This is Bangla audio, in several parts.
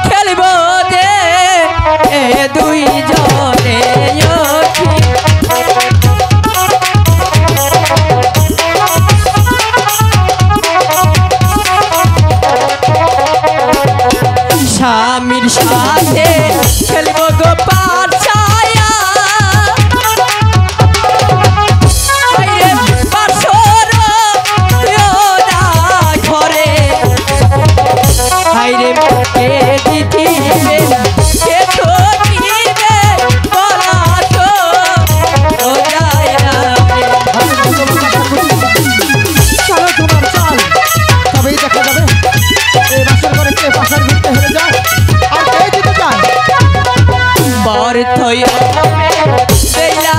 খেলব দে এ দুই জনে স্বামীর সাথে খেলব গো পাছায়া ঘরে হাইরে কে দিদিবে কে তো দিবে বলা তো ও যায় না চলো তোমার চাল তবেই দেখা যাবে এই বাসর করে কে পাশার ঘুরতে হেরে যায় আর কে জিতে যায় বর থই বেলা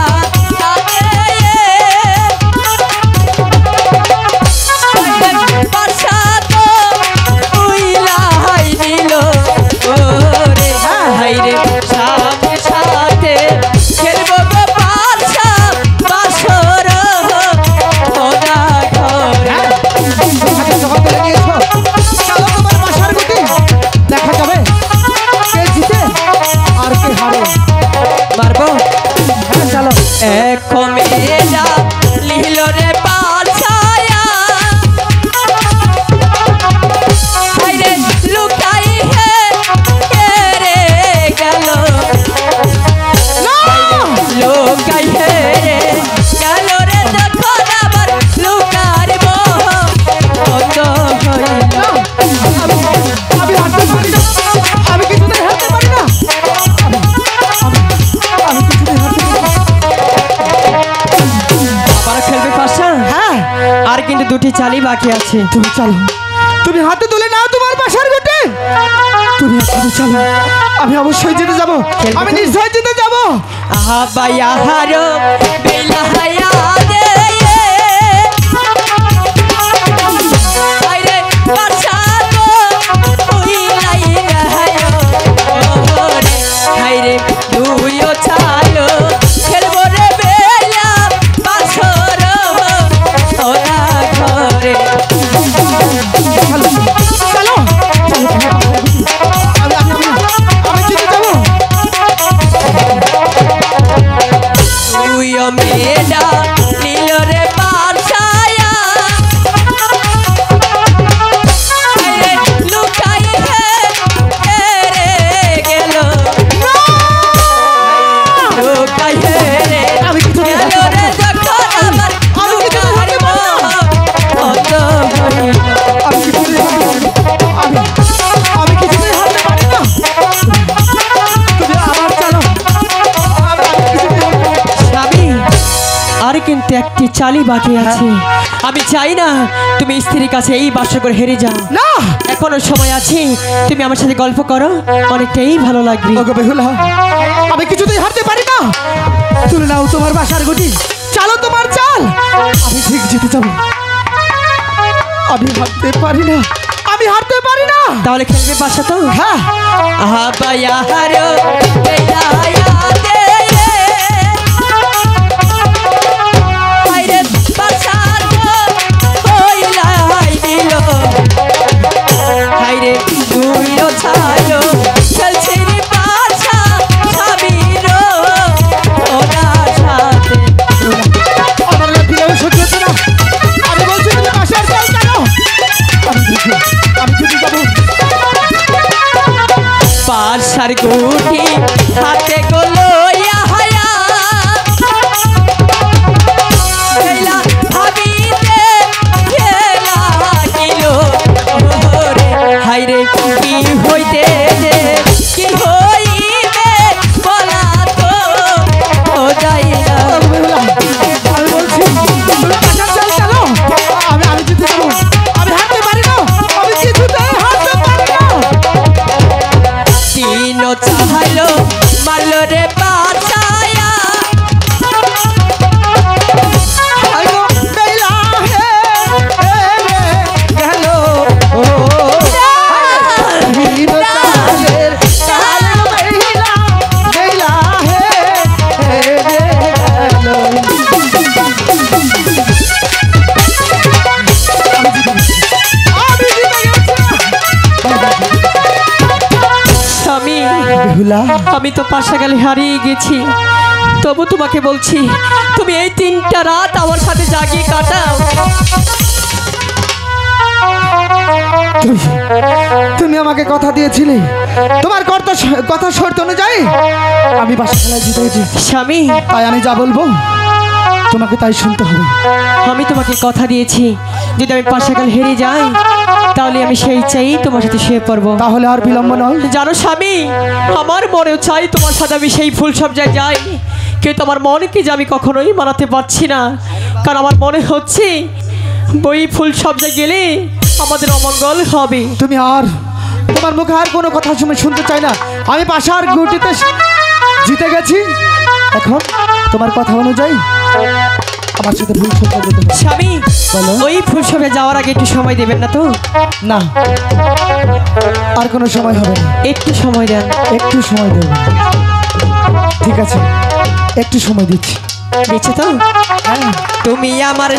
দুটি চালি বাকি আছে তুমি চলো তুমি হাতে তুলে নাও তোমার বাসার বেটে তুমি এখানে চলো আমি অবশ্যই জিতে যাব আমি নিশ্চয় জিতে যাব আহা বায়া হারো বেলা হায়া দে আইরে বাসা তো উইলাই হায়ো ওরে হাইরে দুইও চালো খেলবো রে বেলা বাসর ওরা ঘরে চলো চলো আমি জিতে যাব তুইও মেয়েটা নীল রে পাছায়া লুকাই হে রে গেল লুকাই হে রে গেল রে যখন আমার লুকার অত আমি কিছুতেই হারতে পারি না তুমি আবার চলো স্বামী আর কিন্তু একটি চালি বাকি আছে আমি চাই না তুমি স্ত্রীর কাছে এই বাসর করে হেরে যাও না এখনো সময় আছে তুমি আমার সাথে গল্প করো অনেকটাই ভালো লাগবে ওগো বেহুলা আমি কিছুতেই হারতে পারি না তুলে নাও তোমার বাসার গুটি চলো তোমার চাল আমি ঠিক জিতে যাব আমি হারতে পারি না আমি হারতে পারি না তাহলে খেলবে বাসা তো হ্যাঁ আহা বায়া হারো বেলা হায়া দে আইরে বাসা তো কইলাই দিল হাইরে দুইও ছালো খেলছে রে বাসা স্বামীর ওরা সাথে আমার ফিরে সহ্য হচ্ছে না আমি বলছি তুমি বাসার চাল কেন আমি জিতে যাব বাসার গুটি হাতে গোলো হায়া খেলা ভাবিতে খেলা কিলো ওরে হাইরে কি হইতে যে কি হইবে বলা তো ও যাই না আমি বলছি তুমি বাসার চাল কেন আমি জিতে যাব আমি হারতে পারি না আমি কিছুতেই হারতে পারি না তিনো চাহালো মারলো রে বাছায়া আইগো বেলা হে রে গেল ও বেহুলা, আমি তো পাশাগালে হারিয়ে গেছি, তবু তোমাকে বলছি তুমি এই 3টা রাত আমার সাথে জাগিয়ে কাটাও। তুমি আমাকে কথা দিয়েছিলে, তোমার কথা শর্ত অনুযায়ী আমি বাসা খেলায় জিতে গেছি। স্বামী, তাই আমি যা বলবো তোমাকে তাই শুনতে হবে। আমি তোমাকে কথা দিয়েছি যদি আমি পাশাগাল হেরে যাই তাহলে আমি সেই চাই তোমার সাথে শুয়ে পড়বো। তাহলে আর বিলম্ব নয়। জানো স্বামী, আমার মনেও চাই তোমার সাথে আমি সেই ফুল সজ্জায় যাই, কিন্তু আমার মনকে যে আমি কখনোই মানাতে পারছি না, কারণ আমার মনে হচ্ছে বই ফুল সজ্জায় গেলে আমাদের অমঙ্গল হবে। তুমি আর তোমার মুখে আর কোনো কথা শুনতে চাই না। আমি পাশার গুটিতে জিতে গেছি, এখন তোমার কথা অনুযায়ী আমার সাথে ফুল সজ্জা যেতে হবে। স্বামী, বলো। ওই ফুল সজ্জায় যাওয়ার আগে একটু সময় দেবেন না তো? না, আর কোনো সময় হবে না। একটু সময় দেন। একটু সময় দেব। ঠিক আছে, একটু সময় দিচ্ছি। দিচ্ছে তো? হ্যাঁ। তুমি আমার